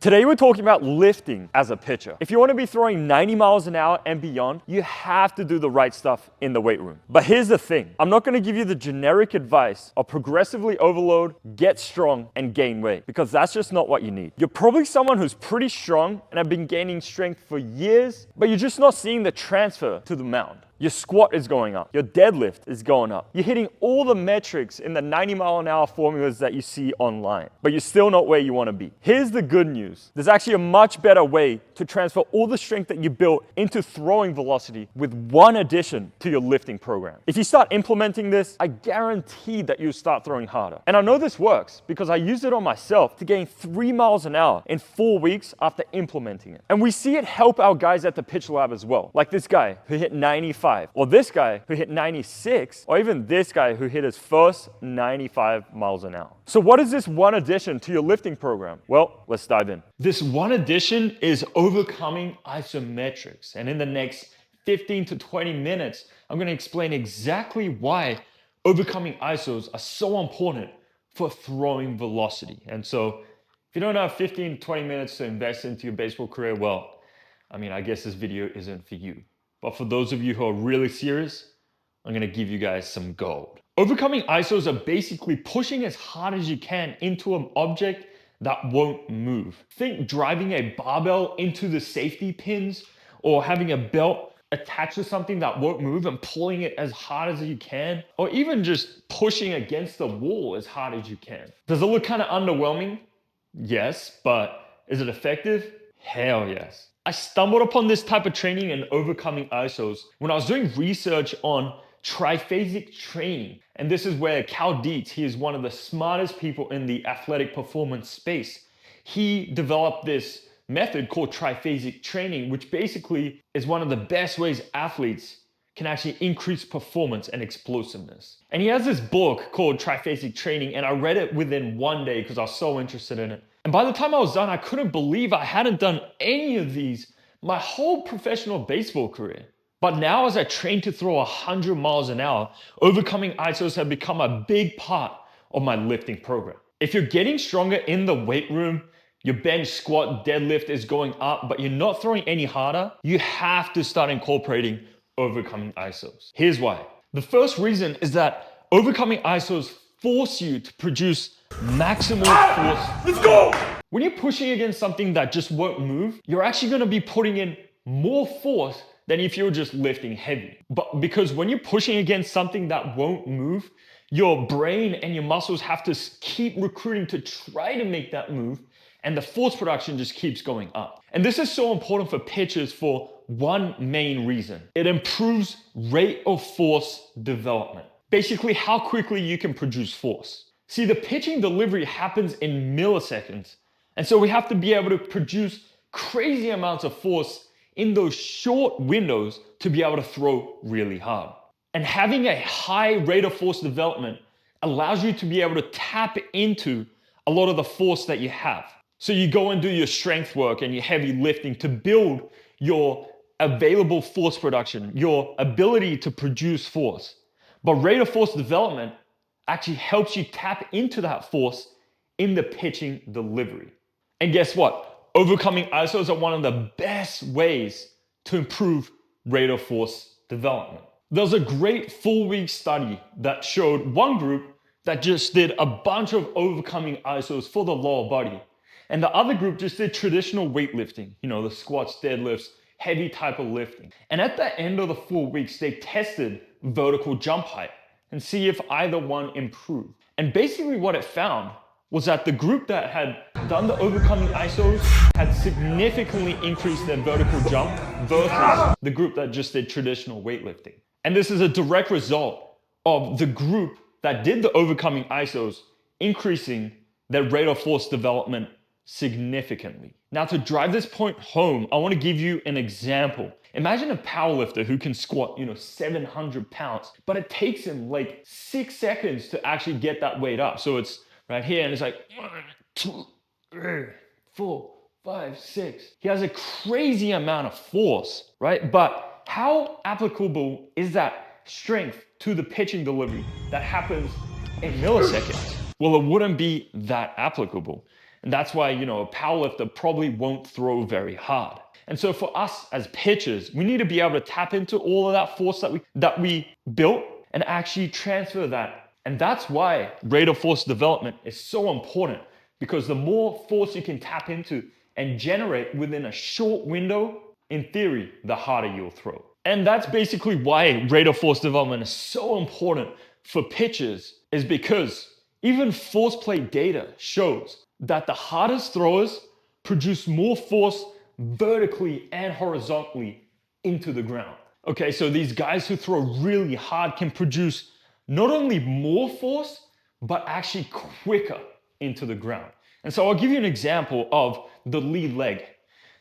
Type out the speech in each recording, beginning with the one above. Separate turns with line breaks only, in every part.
Today we're talking about lifting as a pitcher. If you want to be throwing 90 miles an hour and beyond, you have to do the right stuff in the weight room. But here's the thing, I'm not going to give you the generic advice of progressively overload, get strong, and gain weight, because that's just not what you need. You're probably someone who's pretty strong and have been gaining strength for years, but you're just not seeing the transfer to the mound. Your squat is going up. Your deadlift is going up. You're hitting all the metrics in the 90 mile an hour formulas that you see online, but you're still not where you want to be. Here's the good news. There's actually a much better way to transfer all the strength that you built into throwing velocity with one addition to your lifting program. If you start implementing this, I guarantee that you'll start throwing harder. And I know this works because I used it on myself to gain 3 miles an hour in 4 weeks after implementing it. And we see it help our guys at the Pitch Lab as well. Like this guy who hit 95. Or this guy who hit 96, or even this guy who hit his first 95 miles an hour. So what is this one addition to your lifting program? Well, let's dive in. This one addition is overcoming isometrics. And in the next 15 to 20 minutes, I'm going to explain exactly why overcoming isos are so important for throwing velocity. And so if you don't have 15 to 20 minutes to invest into your baseball career, well, I guess this video isn't for you. But for those of you who are really serious, I'm gonna give you guys some gold. Overcoming isos are basically pushing as hard as you can into an object that won't move. Think driving a barbell into the safety pins or having a belt attached to something that won't move and pulling it as hard as you can, or even just pushing against the wall as hard as you can. Does it look kind of underwhelming? Yes, but is it effective? Hell yes. I stumbled upon this type of training and overcoming isos when I was doing research on triphasic training. And this is where Cal Dietz, he is one of the smartest people in the athletic performance space. He developed this method called triphasic training, which basically is one of the best ways athletes can actually increase performance and explosiveness. And he has this book called Triphasic Training, and I read it within 1 day because I was so interested in it. And by the time I was done, I couldn't believe I hadn't done any of these my whole professional baseball career. But now as I train to throw 100 miles an hour, overcoming isos have become a big part of my lifting program. If you're getting stronger in the weight room, your bench, squat, deadlift is going up, but you're not throwing any harder, you have to start incorporating overcoming isos. Here's why. The first reason is that overcoming isos force you to produce maximal force. Let's go! When you're pushing against something that just won't move, you're actually going to be putting in more force than if you're just lifting heavy. But because when you're pushing against something that won't move, your brain and your muscles have to keep recruiting to try to make that move, and the force production just keeps going up. And this is so important for pitchers for one main reason. It improves rate of force development. Basically, how quickly you can produce force. See, the pitching delivery happens in milliseconds. And so we have to be able to produce crazy amounts of force in those short windows to be able to throw really hard. And having a high rate of force development allows you to be able to tap into a lot of the force that you have. So you go and do your strength work and your heavy lifting to build your available force production, your ability to produce force. But rate of force development actually helps you tap into that force in the pitching delivery. And guess what? Overcoming isos are one of the best ways to improve rate of force development. There's a great full-week study that showed one group that just did a bunch of overcoming isos for the lower body. And the other group just did traditional weightlifting, the squats, deadlifts, heavy type of lifting. And at the end of the 4 weeks, they tested vertical jump height and see if either one improved. And basically what it found was that the group that had done the overcoming isos had significantly increased their vertical jump versus the group that just did traditional weightlifting. And this is a direct result of the group that did the overcoming isos increasing their rate of force development significantly. Now, to drive this point home, I want to give you an example. Imagine a powerlifter who can squat, 700 pounds, but it takes him like 6 seconds to actually get that weight up. So it's right here, and it's like 1, 2, 3, 4, 5, 6. He has a crazy amount of force, right? But how applicable is that strength to the pitching delivery that happens in milliseconds? Well, it wouldn't be that applicable. And that's why, a powerlifter probably won't throw very hard. And so for us as pitchers, we need to be able to tap into all of that force that we built and actually transfer that. And that's why rate of force development is so important, because the more force you can tap into and generate within a short window, in theory, the harder you'll throw. And that's basically why rate of force development is so important for pitchers, is because even force play data shows that the hardest throwers produce more force vertically and horizontally into the ground. Okay, so these guys who throw really hard can produce not only more force, but actually quicker into the ground. And so I'll give you an example of the lead leg.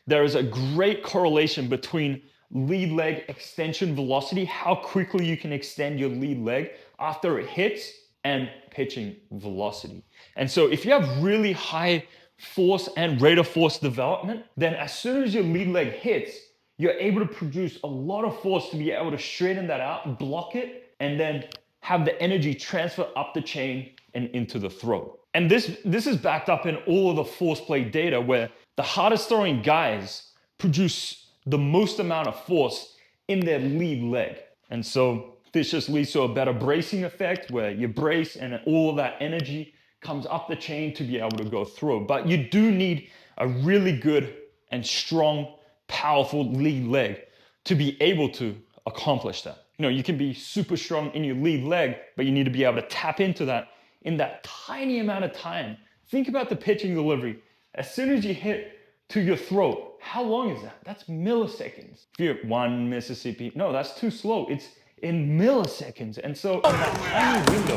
There is a great correlation between lead leg extension velocity, how quickly you can extend your lead leg after it hits, and pitching velocity. And so if you have really high force and rate of force development, then as soon as your lead leg hits, you're able to produce a lot of force to be able to straighten that out, block it, and then have the energy transfer up the chain and into the throw. And this is backed up in all of the force play data, where the hardest throwing guys produce the most amount of force in their lead leg. And so this just leads to a better bracing effect, where you brace and all of that energy comes up the chain to be able to go through. But you do need a really good and strong, powerful lead leg to be able to accomplish that. You can be super strong in your lead leg, but you need to be able to tap into that in that tiny amount of time. Think about the pitching delivery. As soon as you hit to your throat, how long is that? That's milliseconds. If you're 1 Mississippi, no, that's too slow. It's in milliseconds. And so in that tiny window,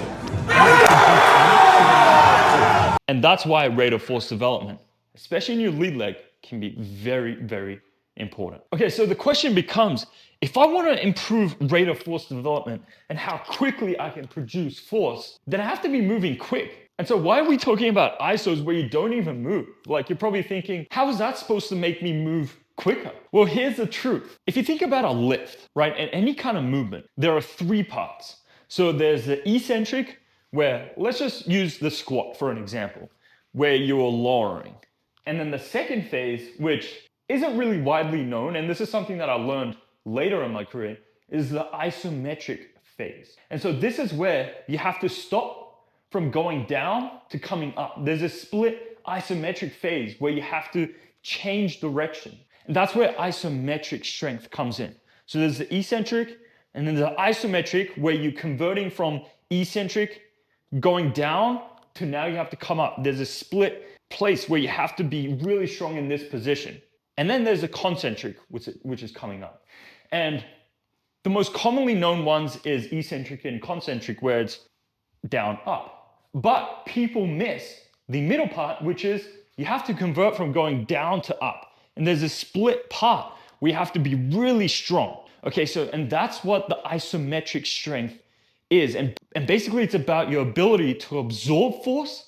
and that's why rate of force development, especially in your lead leg, can be very, very important. Okay, so the question becomes, if I want to improve rate of force development and how quickly I can produce force, then I have to be moving quick. And so why are we talking about ISOs where you don't even move? Like, you're probably thinking, how is that supposed to make me move quicker? Well, here's the truth. If you think about a lift, right, and any kind of movement, there are 3 parts. So there's the eccentric, where, let's just use the squat for an example, where you're lowering. And then the second phase, which isn't really widely known, and this is something that I learned later in my career, is the isometric phase. And so this is where you have to stop from going down to coming up. There's a split isometric phase where you have to change direction. And that's where isometric strength comes in. So there's the eccentric, and then the isometric, where you're converting from eccentric, going down, to now you have to come up. There's a split place where you have to be really strong in this position. And then there's a concentric, which is coming up. And the most commonly known ones is eccentric and concentric, where it's down, up. But people miss the middle part, which is you have to convert from going down to up. And there's a split part where you have to be really strong. Okay, so, and that's what the isometric strength is. And basically it's about your ability to absorb force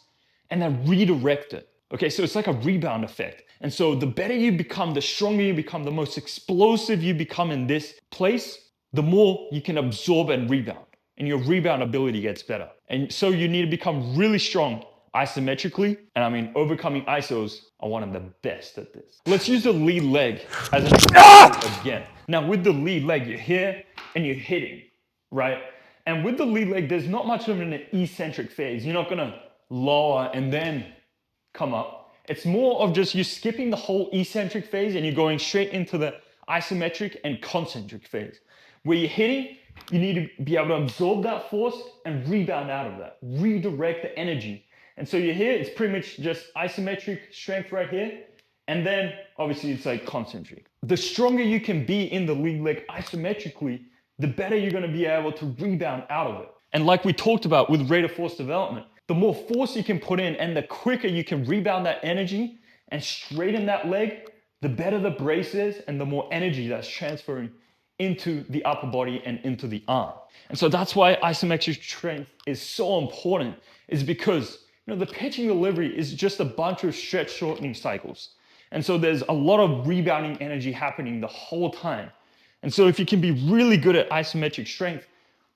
and then redirect it. Okay, so it's like a rebound effect. And so the better you become, the stronger you become, the most explosive you become in this place, the more you can absorb and rebound. And your rebound ability gets better. And so you need to become really strong isometrically. And I mean, overcoming ISOs are one of the best at this. Let's use the lead leg as an example again. Now with the lead leg, you're here and you're hitting, right? And with the lead leg, there's not much of an eccentric phase. You're not gonna lower and then come up. It's more of just you skipping the whole eccentric phase and you're going straight into the isometric and concentric phase. Where you're hitting, you need to be able to absorb that force and rebound out of that, redirect the energy. And so you're here, it's pretty much just isometric strength right here. And then obviously it's like concentric. The stronger you can be in the lead leg isometrically, the better you're gonna be able to rebound out of it. And like we talked about with rate of force development, the more force you can put in and the quicker you can rebound that energy and straighten that leg, the better the brace is and the more energy that's transferring into the upper body and into the arm. And so that's why isometric strength is so important, is because the pitching delivery is just a bunch of stretch shortening cycles. And so there's a lot of rebounding energy happening the whole time. And so if you can be really good at isometric strength,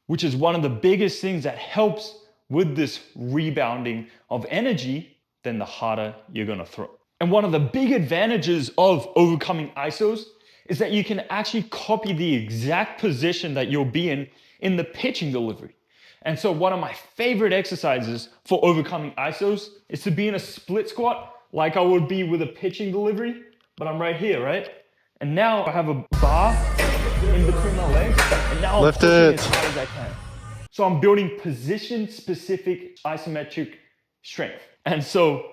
which is one of the biggest things that helps with this rebounding of energy, then the harder you're gonna throw. And one of the big advantages of overcoming ISOs is that you can actually copy the exact position that you'll be in the pitching delivery. And so one of my favorite exercises for overcoming ISOs is to be in a split squat like I would be with a pitching delivery, but I'm right here, right? And now I have a bar in between my legs, and now I'm pushing as hard as I can. So I'm building position-specific isometric strength. And so,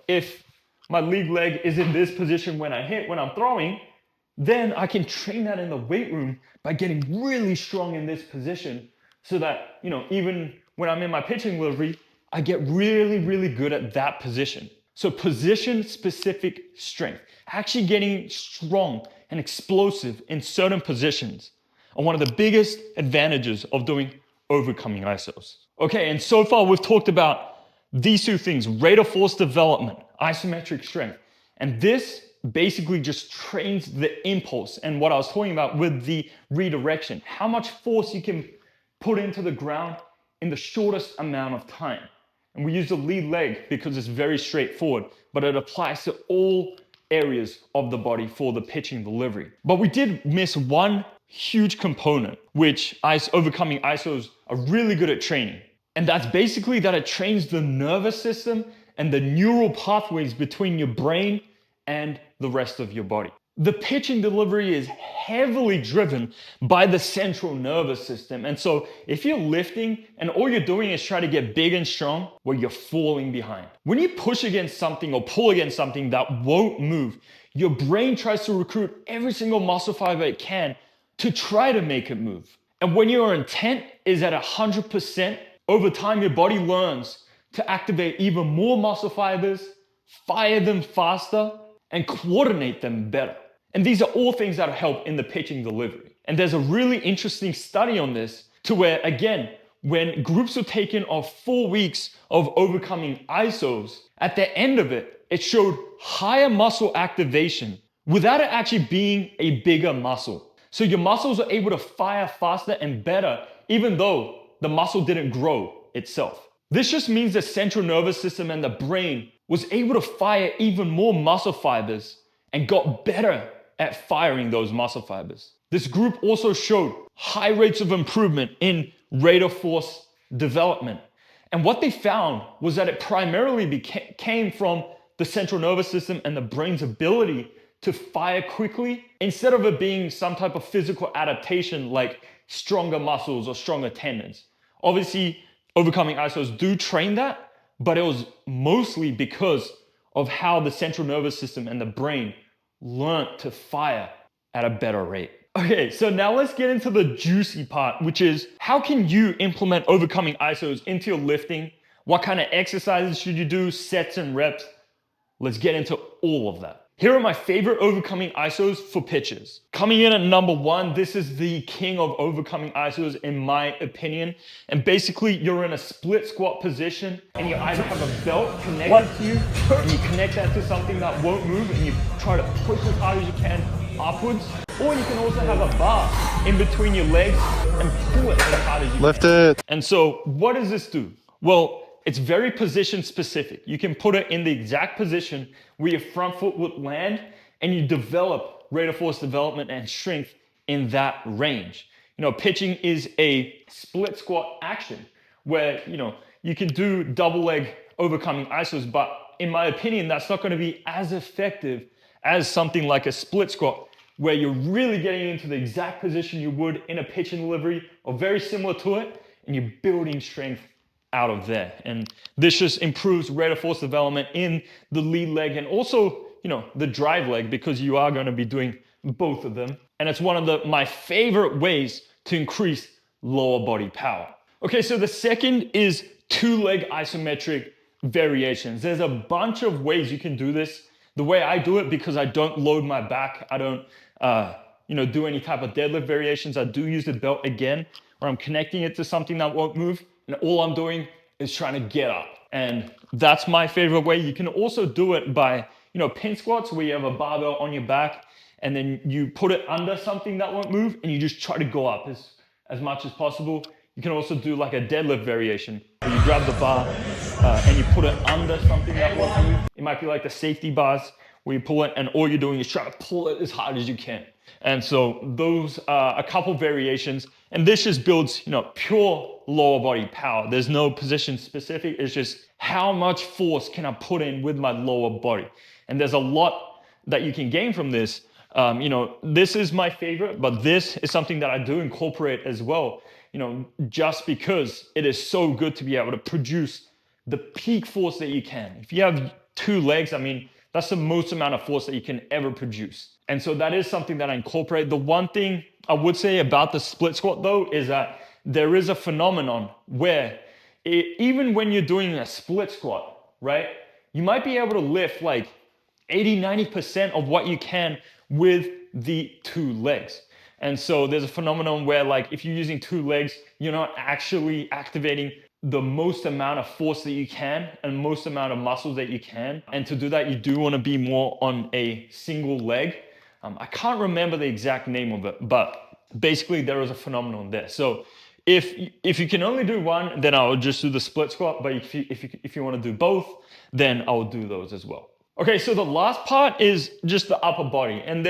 if my lead leg is in this position when I'm throwing, then I can train that in the weight room by getting really strong in this position so that, even when I'm in my pitching delivery, I get really, really good at that position. So position-specific strength, actually getting strong and explosive in certain positions are one of the biggest advantages of doing overcoming ISOs. Okay, and so far we've talked about these two things, rate of force development, isometric strength. And this basically just trains the impulse and what I was talking about with the redirection, how much force you can put into the ground in the shortest amount of time. And we use the lead leg because it's very straightforward, but it applies to all areas of the body for the pitching delivery. But we did miss one huge component, which overcoming ISOs are really good at training. And that's basically that it trains the nervous system and the neural pathways between your brain and the rest of your body. The pitching delivery is heavily driven by the central nervous system. And so if you're lifting and all you're doing is try to get big and strong, well, you're falling behind. When you push against something or pull against something that won't move, your brain tries to recruit every single muscle fiber it can to try to make it move. And when your intent is at 100%, over time, your body learns to activate even more muscle fibers, fire them faster, and coordinate them better. And these are all things that help in the pitching delivery. And there's a really interesting study on this to where, again, when groups were taken of 4 weeks of overcoming ISOs, at the end of it, it showed higher muscle activation without it actually being a bigger muscle. So your muscles are able to fire faster and better, even though the muscle didn't grow itself. This just means the central nervous system and the brain was able to fire even more muscle fibers and got better at firing those muscle fibers. This group also showed high rates of improvement in rate of force development. And what they found was that it primarily came from the central nervous system and the brain's ability to fire quickly instead of it being some type of physical adaptation like stronger muscles or stronger tendons. Obviously, overcoming ISOs do train that, but it was mostly because of how the central nervous system and the brain learned to fire at a better rate. Okay, so now let's get into the juicy part, which is how can you implement overcoming ISOs into your lifting? What kind of exercises should you do, sets and reps? Let's get into all of that. Here are my favorite overcoming ISOs for pitchers. Coming in at number 1, this is the king of overcoming ISOs in my opinion. And basically you're in a split squat position and you either have a belt connected to you and you connect that to something that won't move and you try to push as hard as you can upwards. Or you can also have a bar in between your legs and pull it as hard as you can.
Lift it.
And so what does this do? Well, it's very position specific. You can put it in the exact position where your front foot would land and you develop rate of force development and strength in that range. Pitching is a split squat action where, you can do double leg overcoming ISOs, but in my opinion, that's not going to be as effective as something like a split squat where you're really getting into the exact position you would in a pitching delivery or very similar to it, and you're building strength out of there. And this just improves rate of force development in the lead leg and also, the drive leg, because you are going to be doing both of them. And it's one of my favorite ways to increase lower body power. Okay, so the second is 2-leg isometric variations. There's a bunch of ways you can do this. The way I do it, because I don't load my back, I don't do any type of deadlift variations. I do use the belt again, where I'm connecting it to something that won't move. And all I'm doing is trying to get up. And that's my favorite way. You can also do it by, pin squats, where you have a barbell on your back and then you put it under something that won't move and you just try to go up as much as possible. You can also do like a deadlift variation where you grab the bar and you put it under something that won't move. It might be like the safety bars where you pull it and all you're doing is try to pull it as hard as you can. And so those are a couple variations, and this just builds, pure lower body power. There's no position specific. It's just how much force can I put in with my lower body? And there's a lot that you can gain from this. This is my favorite, but this is something that I do incorporate as well, just because it is so good to be able to produce the peak force that you can. If you have 2 legs, that's the most amount of force that you can ever produce. And so that is something that I incorporate. The one thing I would say about the split squat though is that there is a phenomenon where even when you're doing a split squat, right, you might be able to lift like 80-90% of what you can with the 2 legs. And so there's a phenomenon where like if you're using 2 legs, you're not actually activating the most amount of force that you can and most amount of muscles that you can. And to do that, you do want to be more on a single leg. I can't remember the exact name of it, but basically there is a phenomenon there. So if you can only do one, then I'll just do the split squat. But if you want to do both, then I'll do those as well. Okay, so the last part is just the upper body, and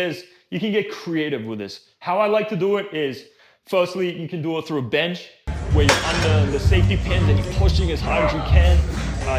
you can get creative with this. How I like to do it is, firstly, you can do it through a bench where you're under the safety pins and you're pushing as hard as you can.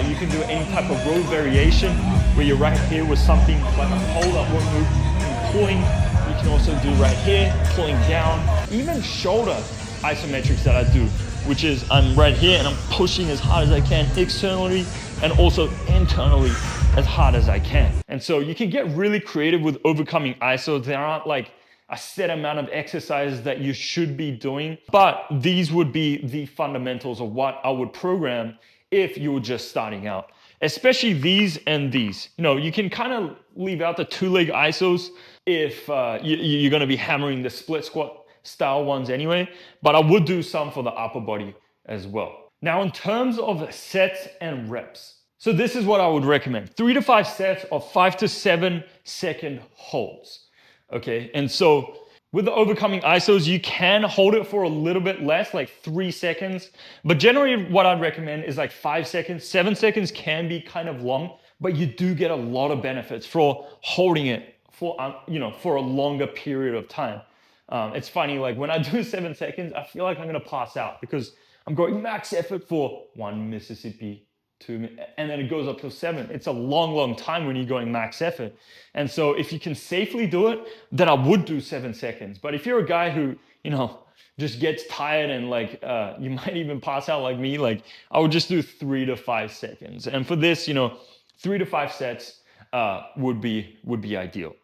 You can do any type of row variation where you're right here with something like a pole that won't move and pulling. You can also do right here, pulling down. Even shoulder isometrics that I do, which is I'm right here and I'm pushing as hard as I can externally and also internally as hard as I can. And so you can get really creative with overcoming ISO. There aren't like a set amount of exercises that you should be doing, but these would be the fundamentals of what I would program if you were just starting out, especially these and these. You can kind of leave out the 2-leg ISOs if you're going to be hammering the split squat style ones anyway, but I would do some for the upper body as well. Now, in terms of sets and reps, so this is what I would recommend. 3 to 5 sets of 5 to 7 second holds. Okay, and so with the overcoming ISOs, you can hold it for a little bit less, like 3 seconds. But generally what I'd recommend is like 5 seconds. 7 seconds can be kind of long, but you do get a lot of benefits for holding it for a longer period of time. It's funny, like when I do 7 seconds, I feel like I'm gonna pass out because I'm going max effort for 1 Mississippi, 2, and then it goes up to 7. It's a long time when you're going max effort. And so if you can safely do it, then I would do 7 seconds. But if you're a guy who, just gets tired and like, you might even pass out like me, like I would just do 3 to 5 seconds. And for this, 3 to 5 sets would be ideal.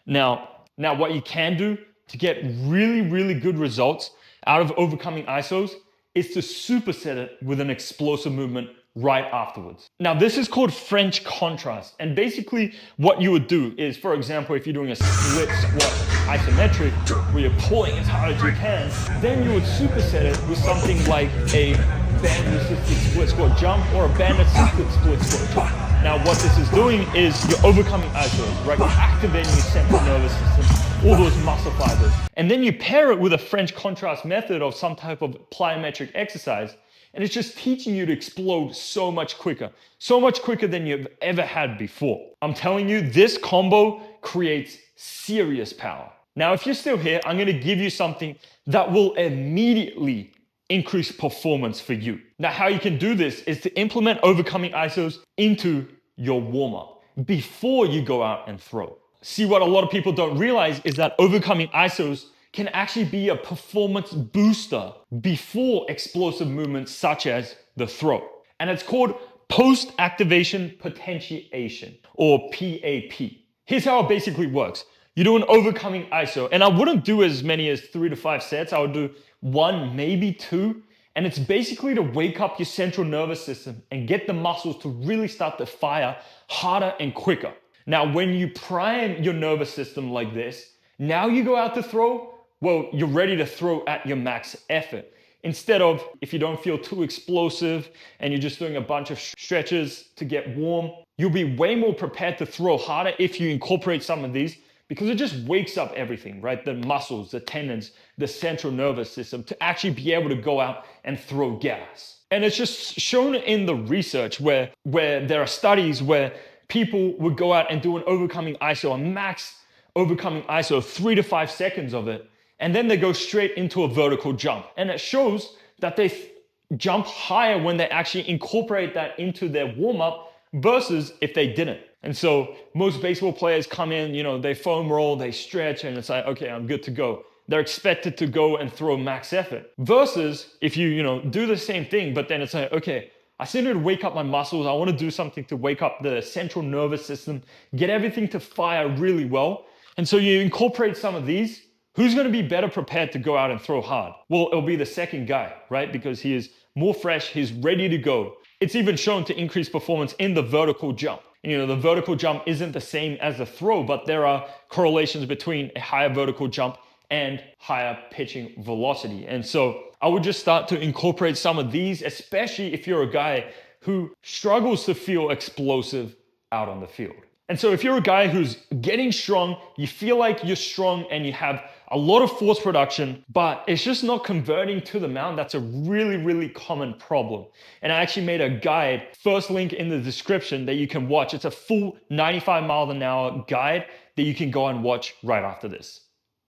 Now what you can do to get really good results out of overcoming ISOs is to superset it with an explosive movement right afterwards. Now, this is called French contrast. And basically what you would do is, for example, if you're doing a split squat isometric where you're pulling as hard as you can, then you would superset it with something like a band assisted split squat jump or a band assisted split squat jump. Now, what this is doing is you're overcoming ISOs, right? You're activating your central nervous system, all those muscle fibers. And then you pair it with a French contrast method of some type of plyometric exercise. And it's just teaching you to explode so much quicker than you've ever had before. I'm telling you, this combo creates serious power. Now, if you're still here, I'm gonna give you something that will immediately increase performance for you. Now, how you can do this is to implement overcoming ISOs into your warm-up before you go out and throw. See, what a lot of people don't realize is that overcoming ISOs can actually be a performance booster before explosive movements such as the throw. And it's called post-activation potentiation, or PAP. Here's how it basically works. You do an overcoming ISO, and I wouldn't do as many as 3 to 5 sets. I would do 1, maybe 2. And it's basically to wake up your central nervous system and get the muscles to really start to fire harder and quicker. Now, when you prime your nervous system like this, now you go out to throw, well, you're ready to throw at your max effort. Instead of, if you don't feel too explosive and you're just doing a bunch of stretches to get warm, you'll be way more prepared to throw harder if you incorporate some of these, because it just wakes up everything, right? The muscles, the tendons, the central nervous system to actually be able to go out and throw gas. And it's just shown in the research where there are studies where people would go out and do an overcoming ISO, a max overcoming ISO, 3 to 5 seconds of it. And then they go straight into a vertical jump. And it shows that they jump higher when they actually incorporate that into their warm-up versus if they didn't. And so most baseball players come in, they foam roll, they stretch, and it's like, okay, I'm good to go. They're expected to go and throw max effort. Versus if you do the same thing, but then it's like, okay, I still need to wake up my muscles. I want to do something to wake up the central nervous system, get everything to fire really well. And so you incorporate some of these. Who's going to be better prepared to go out and throw hard? Well, it'll be the second guy, right? Because he is more fresh, he's ready to go. It's even shown to increase performance in the vertical jump. The vertical jump isn't the same as the throw, but there are correlations between a higher vertical jump and higher pitching velocity. And so I would just start to incorporate some of these, especially if you're a guy who struggles to feel explosive out on the field. And so if you're a guy who's getting strong, you feel like you're strong and you have a lot of force production, but it's just not converting to the mound, that's a really, really common problem. And I actually made a guide, first link in the description, that you can watch. It's a full 95 mile an hour guide that you can go and watch right after this.